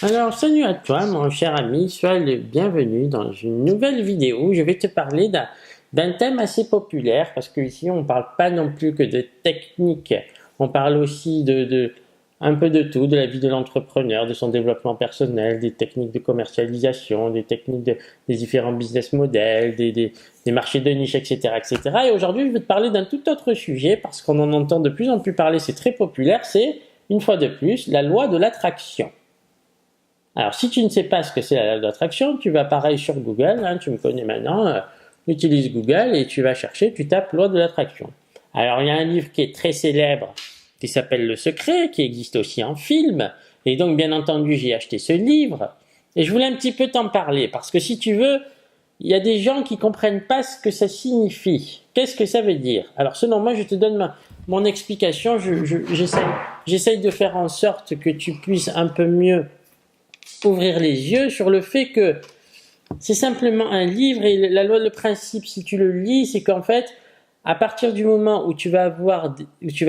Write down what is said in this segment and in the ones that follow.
Alors, salut à toi, mon cher ami, sois le bienvenu dans une nouvelle vidéo. Je vais te parler d'un thème assez populaire parce que ici, on parle pas non plus que de technique. On parle aussi un peu de tout, de la vie de l'entrepreneur, de son développement personnel, des techniques de commercialisation, des techniques des différents business models, des marchés de niche, etc., etc. Et aujourd'hui, je vais te parler d'un tout autre sujet parce qu'on en entend de plus en plus parler, c'est très populaire, c'est, une fois de plus, la loi de l'attraction. Alors, si tu ne sais pas ce que c'est la loi d'attraction, tu vas pareil sur Google, hein, tu me connais maintenant, utilise Google et tu vas chercher, tu tapes loi de l'attraction. Alors, il y a un livre qui est très célèbre, qui s'appelle Le Secret, qui existe aussi en film, et donc, bien entendu, j'ai acheté ce livre, et je voulais un petit peu t'en parler, parce que si tu veux, il y a des gens qui comprennent pas ce que ça signifie. Qu'est-ce que ça veut dire? Alors, selon moi, je te donne mon explication, j'essaye de faire en sorte que tu puisses un peu mieux ouvrir les yeux sur le fait que c'est simplement un livre et la loi, le principe, si tu le lis, c'est qu'en fait, à partir du moment où tu vas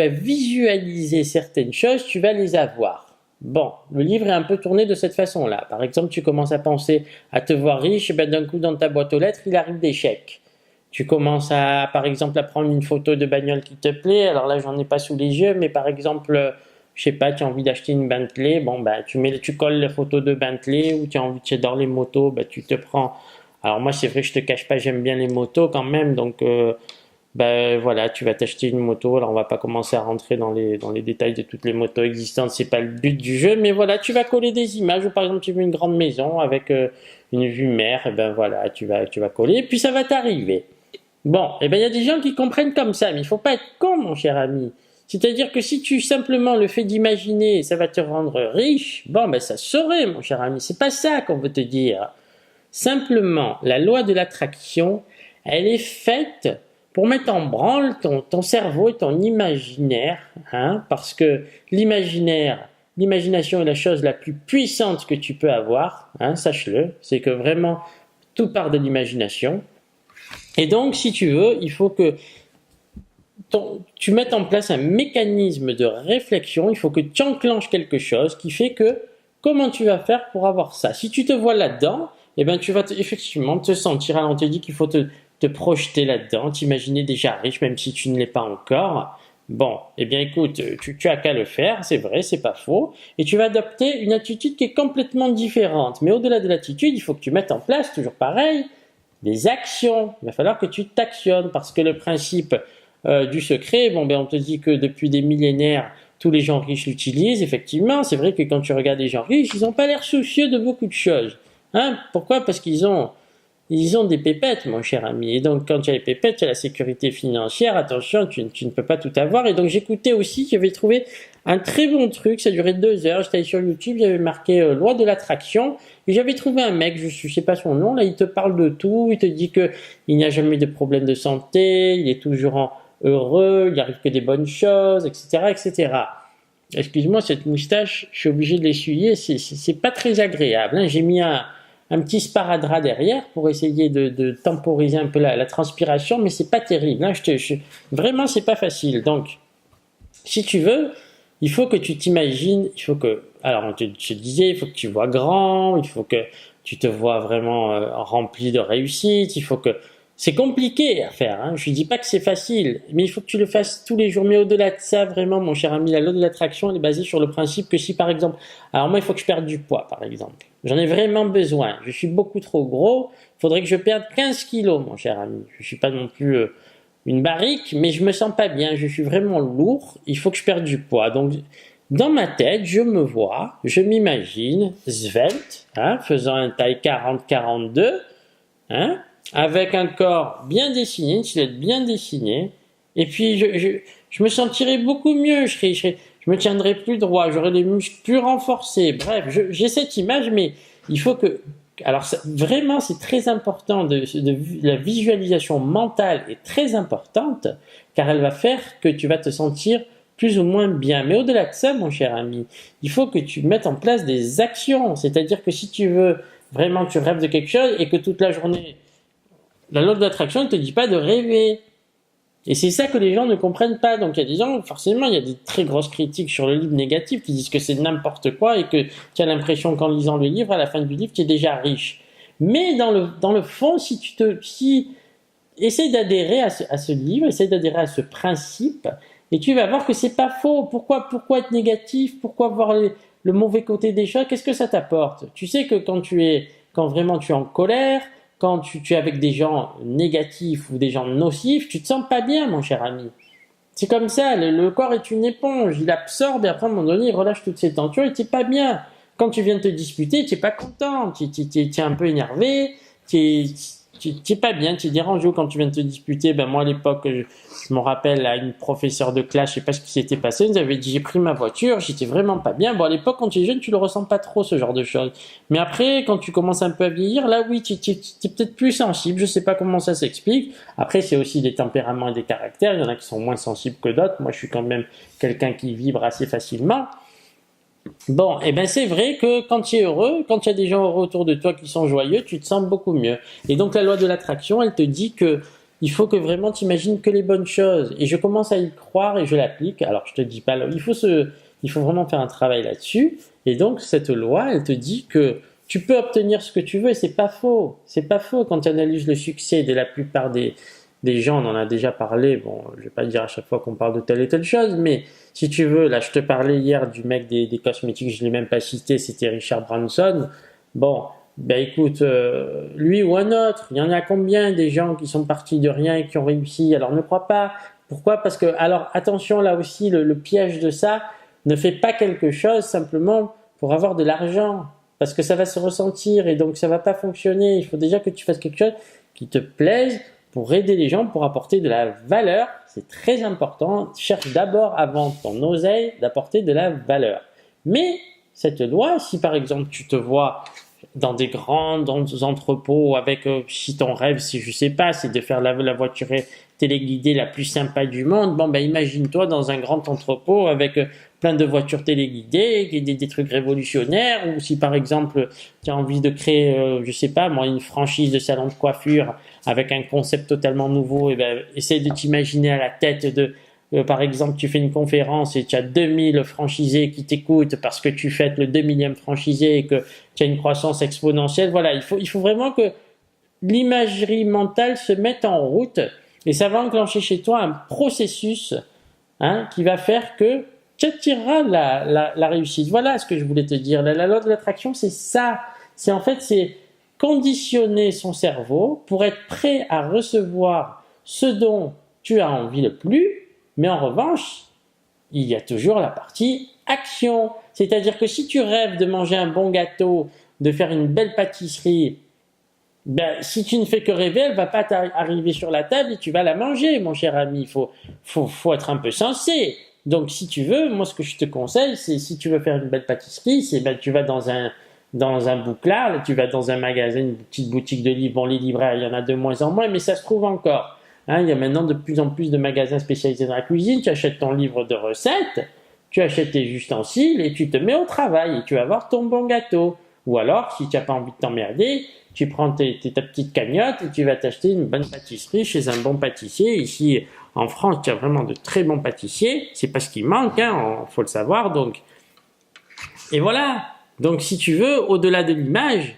visualiser certaines choses, tu vas les avoir. Bon, le livre est un peu tourné de cette façon-là. Par exemple, tu commences à penser à te voir riche, et ben d'un coup dans ta boîte aux lettres, il arrive des chèques. Tu commences à, par exemple, à prendre une photo de bagnole qui te plaît. Alors là, j'en ai pas sous les yeux, mais par exemple, je sais pas, tu as envie d'acheter une Bentley, bon bah tu colles les photos de Bentley, ou tu as envie, tu adores les motos, bah tu te prends. Alors moi c'est vrai, je te cache pas, j'aime bien les motos quand même, donc bah voilà, tu vas t'acheter une moto. Alors on va pas commencer à rentrer dans les détails de toutes les motos existantes, c'est pas le but du jeu, mais voilà, tu vas coller des images. Ou par exemple tu veux une grande maison avec une vue mer, et ben voilà, tu vas coller, et puis ça va t'arriver. Bon, et ben il y a des gens qui comprennent comme ça, mais il faut pas être con, mon cher ami. C'est-à-dire que si tu simplement le fait d'imaginer, ça va te rendre riche, bon ben ça saurait, mon cher ami. C'est pas ça qu'on veut te dire. Simplement, la loi de l'attraction, elle est faite pour mettre en branle ton cerveau et ton imaginaire, hein, parce que l'imagination est la chose la plus puissante que tu peux avoir, hein, sache-le. C'est que vraiment tout part de l'imagination. Et donc, si tu veux, il faut que tu mettes en place un mécanisme de réflexion, il faut que tu enclenches quelque chose qui fait que, comment tu vas faire pour avoir ça? Si tu te vois là-dedans, eh ben, tu vas effectivement te sentir, alors on te dit qu'il faut te projeter là-dedans, t'imaginer déjà riche, même si tu ne l'es pas encore. Bon, eh bien écoute, tu as qu'à le faire, c'est vrai, c'est pas faux, et tu vas adopter une attitude qui est complètement différente. Mais au-delà de l'attitude, il faut que tu mettes en place, toujours pareil, des actions. Il va falloir que tu t'actionnes, parce que le principe du secret, bon ben on te dit que depuis des millénaires, tous les gens riches l'utilisent. Effectivement, c'est vrai que quand tu regardes les gens riches, ils n'ont pas l'air soucieux de beaucoup de choses. Hein? Pourquoi? Parce qu'ils ont des pépettes, mon cher ami. Et donc, quand tu as les pépettes, tu as la sécurité financière. Attention, tu ne peux pas tout avoir. Et donc, j'écoutais aussi, j'avais trouvé un très bon truc. Ça durait 2 heures. J'étais allé sur YouTube, j'avais marqué loi de l'attraction. Et j'avais trouvé un mec, je sais pas son nom, là, il te parle de tout. Il te dit que il n'y a jamais de problème de santé. Il est toujours heureux. Il arrive que des bonnes choses, etc., etc. Excuse-moi, cette moustache, je suis obligé de l'essuyer. C'est pas très agréable, hein. J'ai mis un petit sparadrap derrière pour essayer de temporiser un peu la transpiration, mais c'est pas terrible, hein. Vraiment, c'est pas facile. Donc, si tu veux, il faut que tu t'imagines, alors on te disait, il faut que tu vois grand, il faut que tu te vois vraiment rempli de réussite, c'est compliqué à faire, hein. Je ne dis pas que c'est facile, mais il faut que tu le fasses tous les jours. Mais au-delà de ça, vraiment, mon cher ami, la loi de l'attraction, elle est basée sur le principe que si, par exemple, alors moi, il faut que je perde du poids, par exemple. J'en ai vraiment besoin. Je suis beaucoup trop gros. Il faudrait que je perde 15 kilos, mon cher ami. Je ne suis pas non plus une barrique, mais je me sens pas bien. Je suis vraiment lourd. Il faut que je perde du poids. Donc, dans ma tête, je m'imagine svelte, hein, faisant un taille 40-42, hein, avec un corps bien dessiné, une silhouette bien dessinée, et puis je me sentirais beaucoup mieux, je me tiendrais plus droit, j'aurais les muscles plus renforcés. Bref, j'ai cette image, mais il faut que... Alors vraiment, c'est très important, la visualisation mentale est très importante, car elle va faire que tu vas te sentir plus ou moins bien. Mais au-delà de ça, mon cher ami, il faut que tu mettes en place des actions. C'est-à-dire que si tu veux, vraiment tu rêves de quelque chose et que toute la journée, la loi de l'attraction ne te dit pas de rêver. Et c'est ça que les gens ne comprennent pas. Donc il y a des gens, forcément, il y a des très grosses critiques sur le livre négatif qui disent que c'est n'importe quoi et que tu as l'impression qu'en lisant le livre, à la fin du livre, tu es déjà riche. Mais dans le fond, essaye d'adhérer à ce livre, essaye d'adhérer à ce principe, et tu vas voir que c'est pas faux. Pourquoi être négatif? Pourquoi voir le mauvais côté des choses? Qu'est-ce que ça t'apporte? Tu sais que quand vraiment tu es en colère, quand tu es avec des gens négatifs ou des gens nocifs, tu te sens pas bien, mon cher ami. C'est comme ça, le corps est une éponge, il absorbe et après à un moment donné, il relâche toutes ses tensions et t'es pas bien. Quand tu viens de te disputer, t'es pas content, t'es un peu énervé, t'es pas bien, t'es dérangé. Quand tu viens de te disputer, ben moi à l'époque, je me rappelle à une professeure de classe, je sais pas ce qui s'était passé, elle nous avait dit j'ai pris ma voiture, j'étais vraiment pas bien. Bon à l'époque quand tu es jeune, tu le ressens pas trop ce genre de choses. Mais après, quand tu commences un peu à vieillir, là oui, t'es peut-être plus sensible, je sais pas comment ça s'explique. Après c'est aussi des tempéraments et des caractères, il y en a qui sont moins sensibles que d'autres. Moi je suis quand même quelqu'un qui vibre assez facilement. Bon, et ben c'est vrai que quand tu es heureux, quand il y a des gens heureux autour de toi qui sont joyeux, tu te sens beaucoup mieux. Et donc la loi de l'attraction, elle te dit que il faut que vraiment tu imagines que les bonnes choses. Et je commence à y croire et je l'applique. Alors je te dis pas, il faut vraiment faire un travail là-dessus. Et donc cette loi, elle te dit que tu peux obtenir ce que tu veux et c'est pas faux. C'est pas faux quand tu analyses le succès de la plupart des gens, on en a déjà parlé. Bon, je vais pas dire à chaque fois qu'on parle de telle et telle chose, mais si tu veux, là, je te parlais hier du mec des cosmétiques, je l'ai même pas cité, c'était Richard Branson. Bon, ben écoute, lui ou un autre, il y en a combien des gens qui sont partis de rien et qui ont réussi? Alors ne crois pas. Pourquoi? Parce que, alors attention là aussi, le piège de ça, ne fais pas quelque chose simplement pour avoir de l'argent, parce que ça va se ressentir et donc ça va pas fonctionner. Il faut déjà que tu fasses quelque chose qui te plaise, pour aider les gens, pour apporter de la valeur. C'est très important. Cherche d'abord, avant ton oseille, d'apporter de la valeur. Mais cette loi, si par exemple tu te vois dans des grands entrepôts avec, si ton rêve, si je sais pas, c'est de faire la voiture téléguidée la plus sympa du monde, bon ben imagine-toi dans un grand entrepôt avec plein de voitures téléguidées, des trucs révolutionnaires, ou si par exemple tu as envie de créer, je sais pas moi, une franchise de salon de coiffure avec un concept totalement nouveau, et ben essaye de t'imaginer à la tête de par exemple, tu fais une conférence et tu as 2000 franchisés qui t'écoutent parce que tu fêtes le 2000e franchisé et que tu as une croissance exponentielle. Voilà, il faut vraiment que l'imagerie mentale se mette en route et ça va enclencher chez toi un processus qui va faire que tu attireras la réussite. Voilà ce que je voulais te dire. La loi de l'attraction, c'est ça. C'est conditionner son cerveau pour être prêt à recevoir ce dont tu as envie le plus. Mais en revanche, il y a toujours la partie action. C'est-à-dire que si tu rêves de manger un bon gâteau, de faire une belle pâtisserie, ben, si tu ne fais que rêver, elle va pas arriver sur la table et tu vas la manger, mon cher ami. Faut être un peu sensé. Donc, si tu veux, moi, ce que je te conseille, c'est si tu veux faire une belle pâtisserie, c'est ben, tu vas dans un bouclard, tu vas dans un magasin, une petite boutique de livres. Bon, les libraires, il y en a de moins en moins, mais ça se trouve encore. Il y a maintenant de plus en plus de magasins spécialisés dans la cuisine. Tu achètes ton livre de recettes, tu achètes tes ustensiles et tu te mets au travail et tu vas avoir ton bon gâteau. Ou alors, si tu n'as pas envie de t'emmerder, tu prends ta petite cagnotte et tu vas t'acheter une bonne pâtisserie chez un bon pâtissier. Ici, en France, il y a vraiment de très bons pâtissiers. C'est pas ce qui manque, faut le savoir. Donc, et voilà. Donc, si tu veux, au-delà de l'image,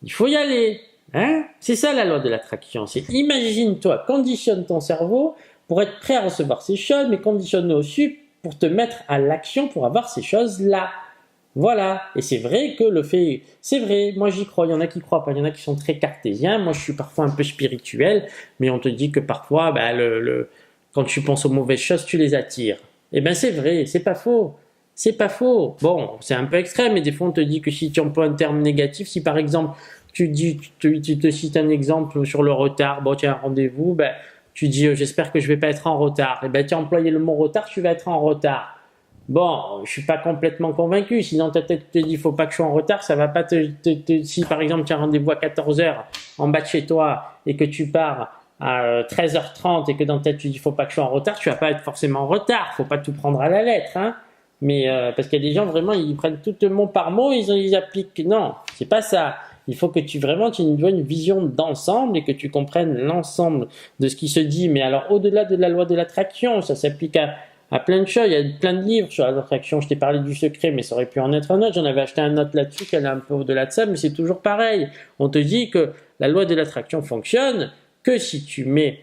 il faut y aller. C'est ça la loi de l'attraction. C'est imagine-toi, conditionne ton cerveau pour être prêt à recevoir ces choses, mais conditionne-le aussi pour te mettre à l'action pour avoir ces choses-là. Voilà. Et c'est vrai que c'est vrai, moi j'y crois, il y en a qui croient pas, il y en a qui sont très cartésiens, moi je suis parfois un peu spirituel, mais on te dit que parfois, quand tu penses aux mauvaises choses, tu les attires. Eh ben c'est vrai, c'est pas faux. C'est pas faux. Bon, c'est un peu extrême, mais des fois on te dit que si tu emploies un terme négatif, si par exemple tu te cites un exemple sur le retard, bon tu as un rendez-vous, tu dis j'espère que je vais pas être en retard, et ben tu as employé le mot retard, tu vas être en retard. Bon, je suis pas complètement convaincu, si dans ta tête tu te dis faut pas que je sois en retard, ça va pas si par exemple tu as un rendez-vous à 14h en bas de chez toi et que tu pars à 13h30 et que dans ta tête tu dis faut pas que je sois en retard, tu vas pas être forcément en retard, faut pas tout prendre à la lettre, Mais parce qu'il y a des gens vraiment ils prennent tout le mot par mot, ils appliquent. Non, c'est pas ça. Il faut que tu aies une vision d'ensemble et que tu comprennes l'ensemble de ce qui se dit. Mais alors, au-delà de la loi de l'attraction, ça s'applique à plein de choses. Il y a plein de livres sur l'attraction. Je t'ai parlé du secret, mais ça aurait pu en être un autre. J'en avais acheté un autre là-dessus qui allait un peu au-delà de ça, mais c'est toujours pareil. On te dit que la loi de l'attraction fonctionne que si tu mets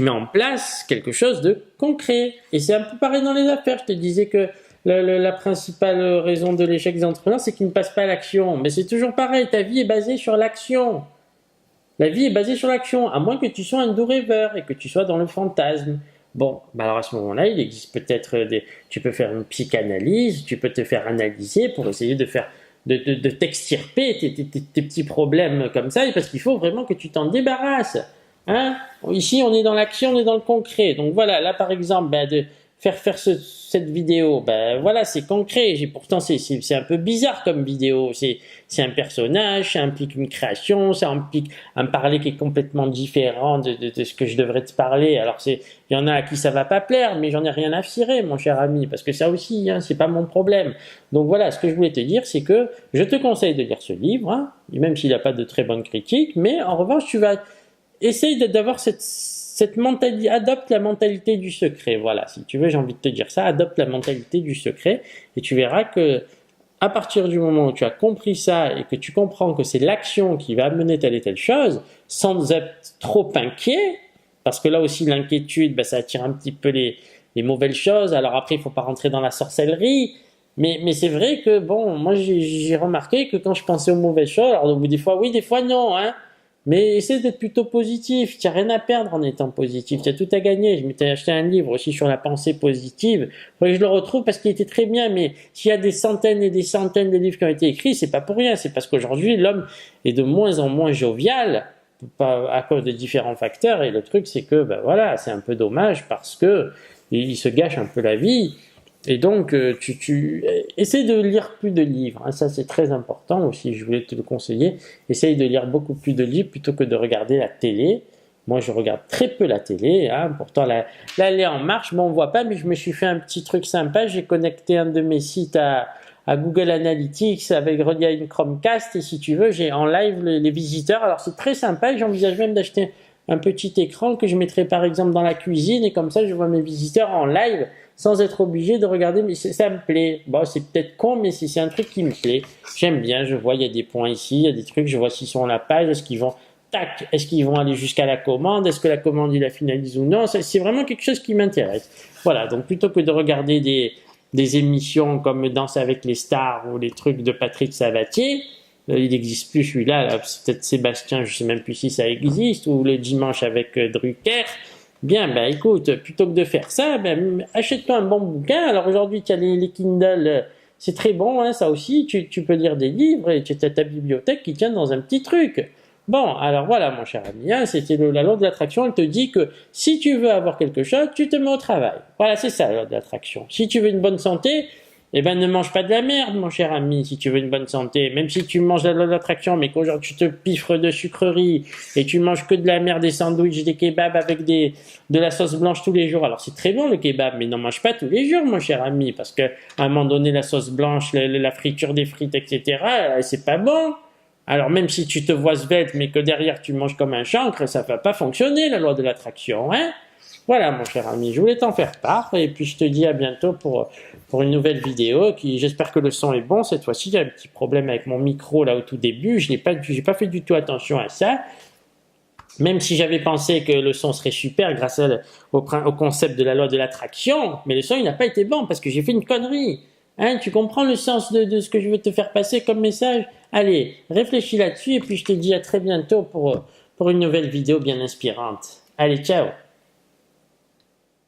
en place quelque chose de concret. Et c'est un peu pareil dans les affaires. Je te disais que la principale raison de l'échec des entrepreneurs, c'est qu'ils ne passent pas à l'action. Mais c'est toujours pareil. Ta vie est basée sur l'action. La vie est basée sur l'action, à moins que tu sois un doux rêveur et que tu sois dans le fantasme. Bon, alors à ce moment-là, il existe peut-être tu peux faire une psychanalyse, tu peux te faire analyser pour essayer de t'extirper tes petits problèmes comme ça, parce qu'il faut vraiment que tu t'en débarrasses. Hein? Ici, on est dans l'action, on est dans le concret. Donc voilà, là par exemple, de faire cette vidéo, voilà, c'est concret. Pourtant, c'est un peu bizarre comme vidéo. C'est un personnage, ça implique une création, ça implique un parler qui est complètement différent de ce que je devrais te parler. Alors il y en a à qui ça va pas plaire, mais j'en ai rien à cirer, mon cher ami, parce que ça aussi, c'est pas mon problème. Donc voilà, ce que je voulais te dire, c'est que je te conseille de lire ce livre, même s'il n'a pas de très bonnes critiques, mais en revanche, tu vas essayer d'avoir cette mentalité, adopte la mentalité du secret. Voilà, si tu veux, j'ai envie de te dire ça, adopte la mentalité du secret et tu verras que à partir du moment où tu as compris ça et que tu comprends que c'est l'action qui va amener telle et telle chose, sans être trop inquiet, parce que là aussi l'inquiétude, ça attire un petit peu les mauvaises choses. Alors après, il faut pas rentrer dans la sorcellerie, mais c'est vrai que bon, moi j'ai remarqué que quand je pensais aux mauvaises choses, alors des fois oui, des fois non, mais essaie d'être plutôt positif, tu n'as rien à perdre en étant positif, tu as tout à gagner. Je m'étais acheté un livre aussi sur la pensée positive, faudrait que je le retrouve parce qu'il était très bien, mais s'il y a des centaines et des centaines de livres qui ont été écrits, c'est pas pour rien, c'est parce qu'aujourd'hui l'homme est de moins en moins jovial, pas à cause de différents facteurs, et le truc c'est que voilà, c'est un peu dommage parce que il se gâche un peu la vie. Et donc, tu essaies de lire plus de livres, ça c'est très important aussi, je voulais te le conseiller. Essaye de lire beaucoup plus de livres plutôt que de regarder la télé. Moi, je regarde très peu la télé, pourtant là elle est en marche, on voit pas, mais je me suis fait un petit truc sympa, j'ai connecté un de mes sites à Google Analytics avec relié à une Chromecast, et si tu veux, j'ai en live les visiteurs. Alors c'est très sympa, et j'envisage même d'acheter un petit écran que je mettrai par exemple dans la cuisine, et comme ça je vois mes visiteurs en live sans être obligé de regarder, mais ça me plaît. Bon, c'est peut-être con, mais c'est un truc qui me plaît. J'aime bien, je vois, il y a des points ici, il y a des trucs, je vois s'ils sont à la page, est-ce qu'ils vont aller jusqu'à la commande, est-ce que la commande il la finalise ou non, c'est vraiment quelque chose qui m'intéresse. Voilà, donc plutôt que de regarder des émissions comme Danse avec les stars ou les trucs de Patrick Sabatier, il n'existe plus celui-là, c'est peut-être Sébastien, je sais même plus si ça existe, ou le dimanche avec Drucker. Bien, écoute, plutôt que de faire ça, achète-toi un bon bouquin. Alors aujourd'hui, tu as les Kindle, c'est très bon, ça aussi, tu peux lire des livres et tu as ta bibliothèque qui tient dans un petit truc. Bon, alors voilà, mon cher ami, c'était la loi de l'attraction. Elle te dit que si tu veux avoir quelque chose, tu te mets au travail. Voilà, c'est ça la loi de l'attraction. Si tu veux une bonne santé, ne mange pas de la merde, mon cher ami, si tu veux une bonne santé. Même si tu manges de l'attraction, mais qu'aujourd'hui tu te piffres de sucreries et tu manges que de la merde, des sandwichs, des kebabs avec de la sauce blanche tous les jours. Alors c'est très bon le kebab, mais n'en mange pas tous les jours, mon cher ami, parce qu'à un moment donné, la sauce blanche, la friture des frites, etc., c'est pas bon. Alors même si tu te vois svelte, mais que derrière tu manges comme un chancre, ça va pas fonctionner, la loi de l'attraction, Voilà, mon cher ami, je voulais t'en faire part, et puis je te dis à bientôt pour une nouvelle vidéo, j'espère que le son est bon. Cette fois-ci, j'ai un petit problème avec mon micro là au tout début, j'ai pas fait du tout attention à ça, même si j'avais pensé que le son serait super grâce au concept de la loi de l'attraction, mais le son il n'a pas été bon parce que j'ai fait une connerie. Tu comprends le sens de ce que je veux te faire passer comme message? Allez, réfléchis là-dessus, et puis je te dis à très bientôt pour une nouvelle vidéo bien inspirante. Allez, ciao!